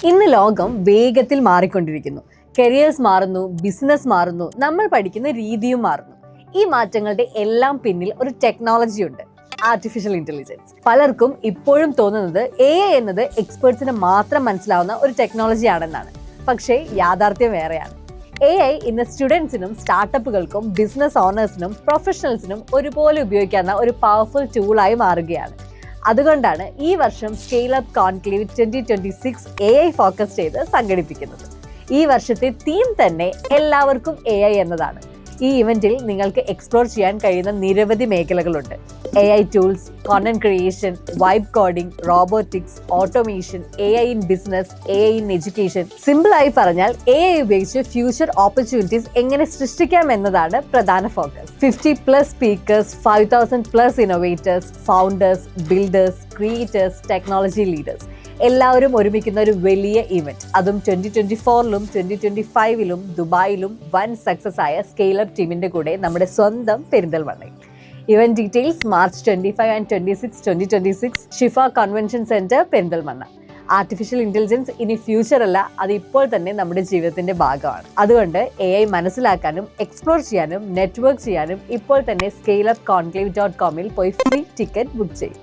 ഇന്ന് ലോകം വേഗത്തിൽ മാറിക്കൊണ്ടിരിക്കുന്നു. കരിയേഴ്സ് മാറുന്നു, ബിസിനസ് മാറുന്നു, നമ്മൾ പഠിക്കുന്ന രീതിയും മാറുന്നു. ഈ മാറ്റങ്ങളുടെ എല്ലാം പിന്നിൽ ഒരു ടെക്നോളജി ഉണ്ട്, ആർട്ടിഫിഷ്യൽ ഇന്റലിജൻസ്. പലർക്കും ഇപ്പോഴും തോന്നുന്നത് AI എന്നത് എക്സ്പേർട്സിന് മാത്രം മനസ്സിലാവുന്ന ഒരു ടെക്നോളജി ആണെന്നാണ്. പക്ഷേ യാഥാർത്ഥ്യം വേറെയാണ്. AI ഇന്ന് സ്റ്റുഡൻസിനും സ്റ്റാർട്ടപ്പുകൾക്കും ബിസിനസ് ഓണേഴ്സിനും പ്രൊഫഷണൽസിനും ഒരുപോലെ ഉപയോഗിക്കാവുന്ന ഒരു പവർഫുൾ ടൂളായി മാറുകയാണ്. അതുകൊണ്ടാണ് ഈ വർഷം scale up conclave 2026 AI focus ചെയ്ത് സംഘടിപ്പിക്കുന്നത്. ഈ വർഷത്തെ തീം തന്നെ എല്ലാവർക്കും AI എന്നതാണ്. ഈ ഇവന്റിൽ നിങ്ങൾക്ക് എക്സ്പ്ലോർ ചെയ്യാൻ കഴിയുന്ന നിരവധി മേഖലകളുണ്ട്. AI tools, content creation, vibe coding, robotics, automation, AI in business, AI in education. Simple ആയി പറഞ്ഞാൽ AI ഉപയോഗിച്ച് ഫ്യൂച്ചർ ഓപ്പർച്യൂണിറ്റീസ് എങ്ങനെ സൃഷ്ടിക്കാം എന്നതാണ് പ്രധാന focus. 50+ speakers, 5000+ innovators, founders, builders, creators, technology leaders എല്ലാവരും ഒരുമിക്കുന്ന ഒരു വലിയ ഇവന്റ്. അതും 2024-ലും 2025-ലും ദുബായിലും വൻ സക്സസ് ആയ സ്കെയിൽ അപ്പ് ടീമിന്റെ കൂടെ നമ്മുടെ സ്വന്തം പെരിന്തൽമണ്ണയിൽ. Event details March 25 and 26, 2026 Shifa convention centre Perinthalmanna. Artificial intelligence ഇനി ഫ്യൂച്ചർ അല്ല, അത് ഇപ്പോൾ തന്നെ നമ്മുടെ ജീവിതത്തിന്റെ ഭാഗമാണ്. അതുകൊണ്ട് AI മനസ്സിലാക്കാനും എക്സ്പ്ലോർ ചെയ്യാനും നെറ്റ്വർക്ക് ചെയ്യാനും ഇപ്പോൾ തന്നെ scaleupconclave.com പോയി ഫ്രീ ടിക്കറ്റ് ബുക്ക് ചെയ്യും.